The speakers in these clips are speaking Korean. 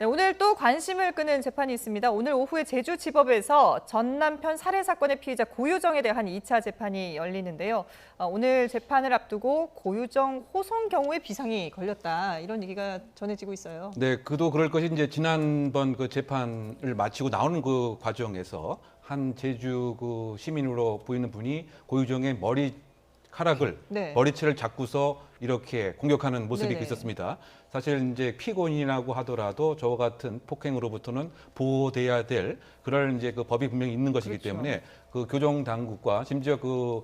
네, 오늘 또 관심을 끄는 재판이 있습니다. 오늘 오후에 제주지법에서 전 남편 살해 사건의 피해자 고유정에 대한 2차 재판이 열리는데요. 오늘 재판을 앞두고 고유정 호송 경우에 비상이 걸렸다, 이런 얘기가 전해지고 있어요. 네, 그도 그럴 것이 이제 지난번 그 재판을 마치고 나오는 그 과정에서 한 제주 그 시민으로 보이는 분이 고유정의 머리카락을 네. 머리채를 잡고서 이렇게 공격하는 모습이 네네. 있었습니다. 사실 이제 피고인이라고 하더라도 저와 같은 폭행으로부터는 보호돼야 될 그럴 이제 그 법이 분명히 있는 것이기 그렇죠. 때문에 그 교정 당국과 심지어 그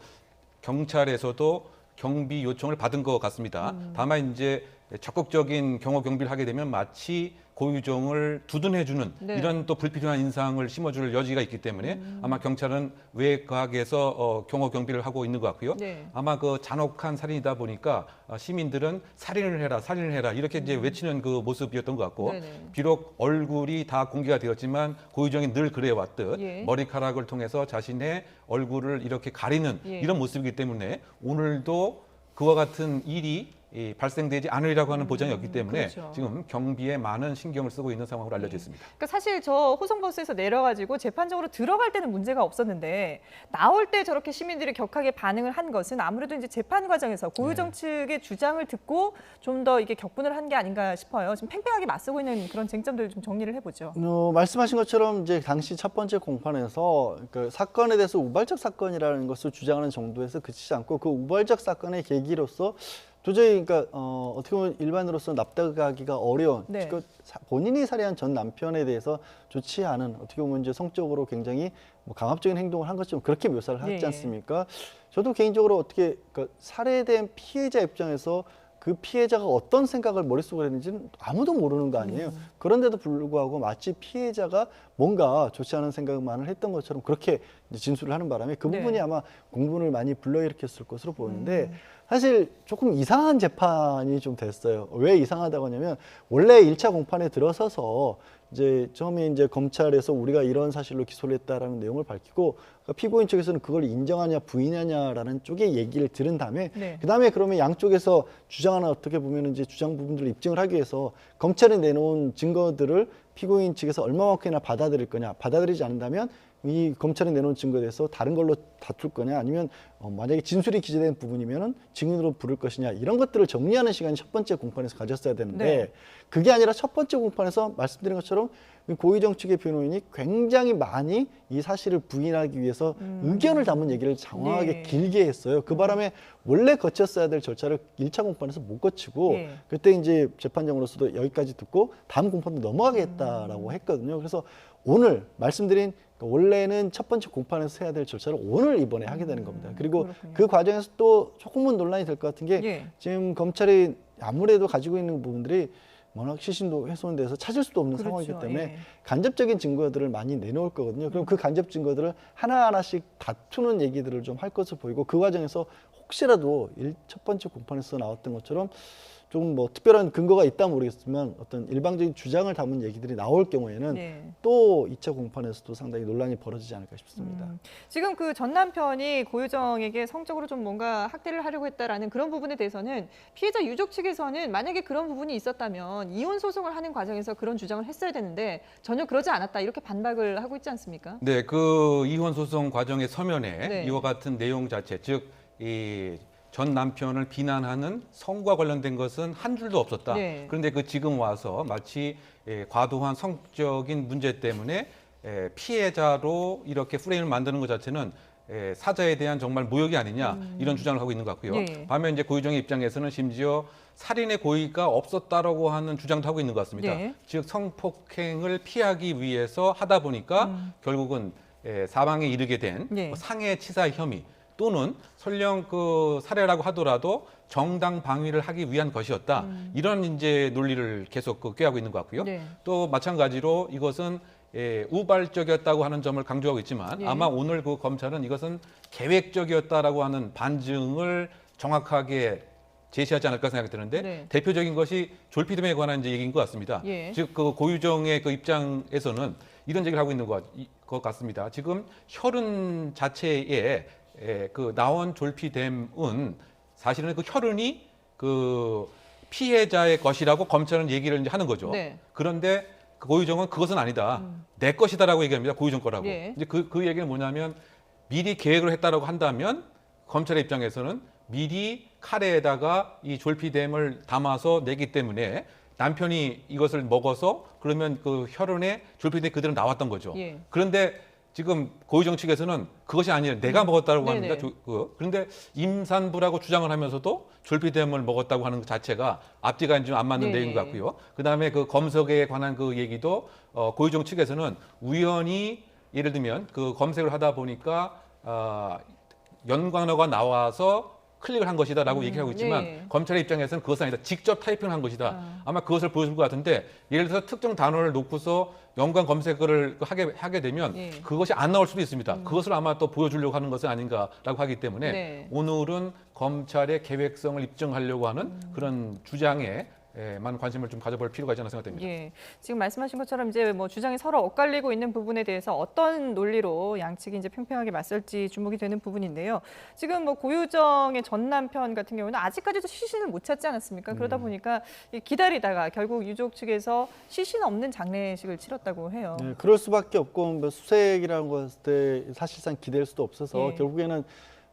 경찰에서도 경비 요청을 받은 것 같습니다. 다만 이제 적극적인 경호 경비를 하게 되면 마치 고유정을 두둔해주는 네. 이런 또 불필요한 인상을 심어줄 여지가 있기 때문에 아마 경찰은 외곽에서 경호 경비를 하고 있는 것 같고요. 네. 아마 그 잔혹한 살인이다 보니까 시민들은 살인을 해라 이렇게 이제 외치는 그 모습이었던 것 같고, 네네. 비록 얼굴이 다 공개가 되었지만 고유정이 늘 그래왔듯 예. 머리카락을 통해서 자신의 얼굴을 이렇게 가리는 예. 이런 모습이기 때문에 오늘도 그와 같은 일이 발생되지 않으리라고 하는 보장이 없기 때문에 그렇죠. 지금 경비에 많은 신경을 쓰고 있는 상황으로 알려져 있습니다. 그러니까 사실 저 호송버스에서 내려가지고 재판적으로 들어갈 때는 문제가 없었는데 나올 때 저렇게 시민들이 격하게 반응을 한 것은 아무래도 이제 재판 과정에서 고유정 측의 주장을 듣고 좀 더 이게 격분을 한 게 아닌가 싶어요. 지금 팽팽하게 맞서고 있는 그런 쟁점들을 좀 정리를 해보죠. 말씀하신 것처럼 이제 당시 첫 번째 공판에서 그 사건에 대해서 우발적 사건이라는 것을 주장하는 정도에서 그치지 않고 그 우발적 사건의 계기로서 도저히 그러니까 어떻게 보면 일반으로서 납득하기가 어려운 네. 그 본인이 살해한 전 남편에 대해서 좋지 않은 어떻게 보면 이제 성적으로 굉장히 뭐 강압적인 행동을 한 것처럼 그렇게 묘사를 하지 예. 않습니까? 저도 개인적으로 어떻게 그러니까 살해된 피해자 입장에서 그 피해자가 어떤 생각을 머릿속에 했는지는 아무도 모르는 거 아니에요. 그런데도 불구하고 마치 피해자가 뭔가 좋지 않은 생각만을 했던 것처럼 그렇게 이제 진술을 하는 바람에 그 네. 부분이 아마 공분을 많이 불러일으켰을 것으로 보이는데 사실 조금 이상한 재판이 좀 됐어요. 왜 이상하다고 하냐면 원래 1차 공판에 들어서서 이제 처음에 이제 검찰에서 우리가 이런 사실로 기소를 했다라는 내용을 밝히고 그러니까 피고인 측에서는 그걸 인정하냐 부인하냐라는 쪽의 얘기를 들은 다음에 네. 그다음에 그러면 양쪽에서 주장하나 어떻게 보면 이제 주장 부분들을 입증을 하기 위해서 검찰이 내놓은 증거들을 피고인 측에서 얼마만큼이나 받아들일 거냐, 받아들이지 않는다면 이 검찰이 내놓은 증거에 대해서 다른 걸로 다툴 거냐, 아니면 만약에 진술이 기재된 부분이면은 증인으로 부를 것이냐, 이런 것들을 정리하는 시간이 첫 번째 공판에서 가졌어야 되는데 네. 그게 아니라 첫 번째 공판에서 말씀드린 것처럼 고유정 측의 변호인이 굉장히 많이 이 사실을 부인하기 위해서 의견을 담은 얘기를 장황하게 네. 길게 했어요. 그 바람에 원래 거쳤어야 될 절차를 1차 공판에서 못 거치고 예. 그때 이제 재판장으로서도 여기까지 듣고 다음 공판도 넘어가게 했다라고 했거든요. 그래서 오늘 말씀드린 원래는 첫 번째 공판에서 해야 될 절차를 오늘 이번에 하게 되는 겁니다. 그리고 그렇군요. 그 과정에서 또 조금은 논란이 될 것 같은 게 예. 지금 검찰이 아무래도 가지고 있는 부분들이 워낙 시신도 훼손돼서 찾을 수도 없는 그렇죠. 상황이기 때문에 예. 간접적인 증거들을 많이 내놓을 거거든요. 그럼 그 간접 증거들을 하나하나씩 다투는 얘기들을 좀 할 것으로 보이고 그 과정에서 혹시라도 첫 번째 공판에서 나왔던 것처럼 좀 뭐 특별한 근거가 있다 모르겠지만 어떤 일방적인 주장을 담은 얘기들이 나올 경우에는 네. 또 2차 공판에서도 상당히 논란이 벌어지지 않을까 싶습니다. 지금 그 전 남편이 고유정에게 성적으로 좀 뭔가 학대를 하려고 했다라는 그런 부분에 대해서는 피해자 유족 측에서는 만약에 그런 부분이 있었다면 이혼 소송을 하는 과정에서 그런 주장을 했어야 되는데 전혀 그러지 않았다, 이렇게 반박을 하고 있지 않습니까? 네, 그 이혼 소송 과정의 서면에 네. 이와 같은 내용 자체, 즉 이 전 남편을 비난하는 성과 관련된 것은 한 줄도 없었다. 네. 그런데 그 지금 와서 마치 과도한 성적인 문제 때문에 피해자로 이렇게 프레임을 만드는 것 자체는 사자에 대한 정말 모욕이 아니냐, 이런 주장을 하고 있는 것 같고요. 네. 반면 이제 고유정의 입장에서는 심지어 살인의 고의가 없었다라고 하는 주장도 하고 있는 것 같습니다. 네. 즉 성폭행을 피하기 위해서 하다 보니까 결국은 사망에 이르게 된 네. 상해치사 혐의 또는 설령 그 살해라고 하더라도 정당 방위를 하기 위한 것이었다. 이런 이제 논리를 계속 꾀하고 있는 것 같고요. 네. 또 마찬가지로 이것은 우발적이었다고 하는 점을 강조하고 있지만 예. 아마 오늘 그 검찰은 이것은 계획적이었다라고 하는 반증을 정확하게 제시하지 않을까 생각이 드는데 네. 대표적인 것이 졸피뎀에 관한 이제 얘기인 것 같습니다. 예. 즉 그 고유정의 그 입장에서는 이런 얘기를 하고 있는 것 같습니다. 지금 혈흔 자체에 그 나온 졸피뎀은 사실은 그 혈흔이 그 피해자의 것이라고 검찰은 얘기를 이제 하는 거죠. 네. 그런데 그 고유정은 그것은 아니다. 내 것이다라고 얘기합니다. 고유정 거라고. 예. 이제 그 얘기는 뭐냐면 미리 계획을 했다라고 한다면 검찰의 입장에서는 미리 카레에다가 이 졸피뎀을 담아서 내기 때문에 남편이 이것을 먹어서 그러면 그 혈흔에 졸피뎀이 그대로 나왔던 거죠. 예. 그런데 지금 고유정 측에서는 그것이 아니라 내가 먹었다고 네네. 합니다. 그런데 임산부라고 주장을 하면서도 졸피뎀을 먹었다고 하는 것 자체가 앞뒤가 좀 안 맞는 네네. 내용인 것 같고요. 그다음에 그 검색에 관한 그 얘기도 고유정 측에서는 우연히 예를 들면 그 검색을 하다 보니까 연관어가 나와서 클릭을 한 것이다라고 얘기를 하고 있지만 네. 검찰의 입장에서는 그것은 아니다. 직접 타이핑을 한 것이다. 아마 그것을 보여줄 것 같은데 예를 들어서 특정 단어를 놓고서 연관 검색을 하게 되면 예. 그것이 안 나올 수도 있습니다. 그것을 아마 또 보여주려고 하는 것은 아닌가라고 하기 때문에 네. 오늘은 검찰의 계획성을 입증하려고 하는 그런 주장에 만 관심을 좀 가져볼 필요가 있지 않나 생각됩니다. 예, 지금 말씀하신 것처럼 이제 뭐 주장이 서로 엇갈리고 있는 부분에 대해서 어떤 논리로 양측이 이제 팽팽하게 맞설지 주목이 되는 부분인데요. 지금 뭐 고유정의 전 남편 같은 경우는 아직까지도 시신을 못 찾지 않았습니까? 그러다 보니까 기다리다가 결국 유족 측에서 시신 없는 장례식을 치렀다고 해요. 네, 그럴 수밖에 없고 뭐 수색이라는 것에 사실상 기댈 수도 없어서 예. 결국에는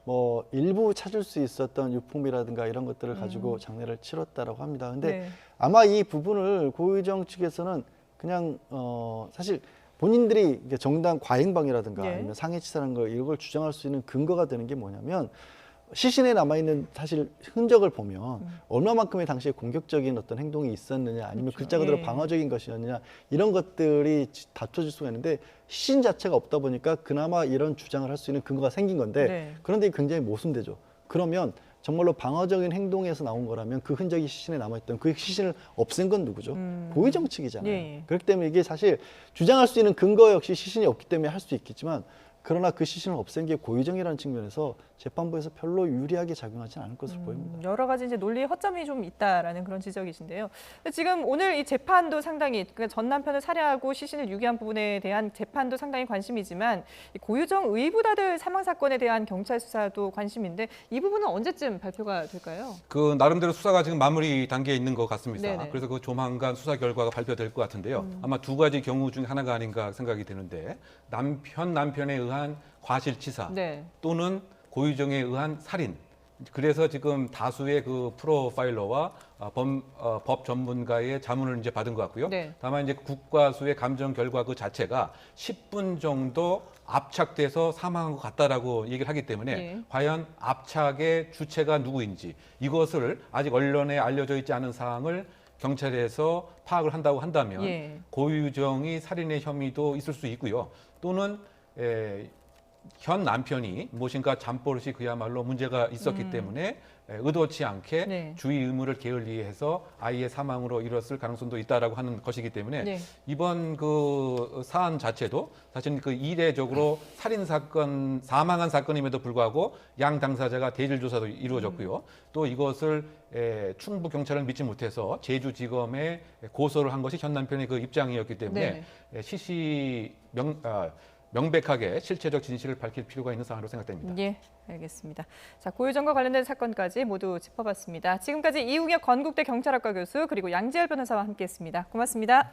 뭐 일부 찾을 수 있었던 유품이라든가 이런 것들을 가지고 장례를 치렀다라고 합니다. 근데 네. 아마 이 부분을 고유정 측에서는 그냥 사실 본인들이 이게 정당 과잉방이라든가 예. 아니면 상해치사라는 걸 이걸 주장할 수 있는 근거가 되는 게 뭐냐면 시신에 남아있는 사실 흔적을 보면 얼마만큼의 당시에 공격적인 어떤 행동이 있었느냐 아니면 그렇죠. 글자 그대로 예. 방어적인 것이었느냐 이런 것들이 다퉈질 수가 있는데 시신 자체가 없다 보니까 그나마 이런 주장을 할 수 있는 근거가 생긴 건데 네. 그런데 굉장히 모순되죠. 그러면 정말로 방어적인 행동에서 나온 거라면 그 흔적이 시신에 남아있던 그 시신을 없앤 건 누구죠? 고유정 측이잖아요. 예. 그렇기 때문에 이게 사실 주장할 수 있는 근거 역시 시신이 없기 때문에 할 수 있겠지만 그러나 그 시신을 없앤 게 고유정이라는 측면에서 재판부에서 별로 유리하게 작용하지는 않을 것으로 보입니다. 여러 가지 이제 논리의 허점이 좀 있다라는 그런 지적이신데요. 근데 지금 오늘 이 재판도 상당히 그러니까 전 남편을 살해하고 시신을 유기한 부분에 대한 재판도 상당히 관심이지만 이 고유정 의붓아들 사망 사건에 대한 경찰 수사도 관심인데 이 부분은 언제쯤 발표가 될까요? 그 나름대로 수사가 지금 마무리 단계에 있는 것 같습니다. 네네. 그래서 그 조만간 수사 결과가 발표될 것 같은데요. 아마 두 가지 경우 중에 하나가 아닌가 생각이 드는데 남편에 의한 과실치사 네. 또는 고유정에 의한 살인. 그래서 지금 다수의 그 프로파일러와 법 전문가의 자문을 이제 받은 것 같고요. 네. 다만 이제 국과수의 감정 결과 그 자체가 10분 정도 압착돼서 사망한 것 같다라고 얘기를 하기 때문에 예. 과연 압착의 주체가 누구인지 이것을 아직 언론에 알려져 있지 않은 사항을 경찰에서 파악을 한다고 한다면 예. 고유정이 살인의 혐의도 있을 수 있고요. 또는 현 남편이 무엇인가 잠버릇이 그야말로 문제가 있었기 때문에 의도치 않게 네. 주의 의무를 게을리해서 아이의 사망으로 이뤘을 가능성도 있다라고 하는 것이기 때문에 네. 이번 그 사안 자체도 사실 그 이례적으로 살인 사건 사망한 사건임에도 불구하고 양 당사자가 대질 조사도 이루어졌고요. 또 이것을 충북 경찰을 믿지 못해서 제주지검에 고소를 한 것이 현 남편의 그 입장이었기 때문에 명백하게 실체적 진실을 밝힐 필요가 있는 사안으로 생각됩니다. 예, 알겠습니다. 자, 고유정과 관련된 사건까지 모두 짚어봤습니다. 지금까지 이웅혁 건국대 경찰학과 교수 그리고 양지열 변호사와 함께했습니다. 고맙습니다.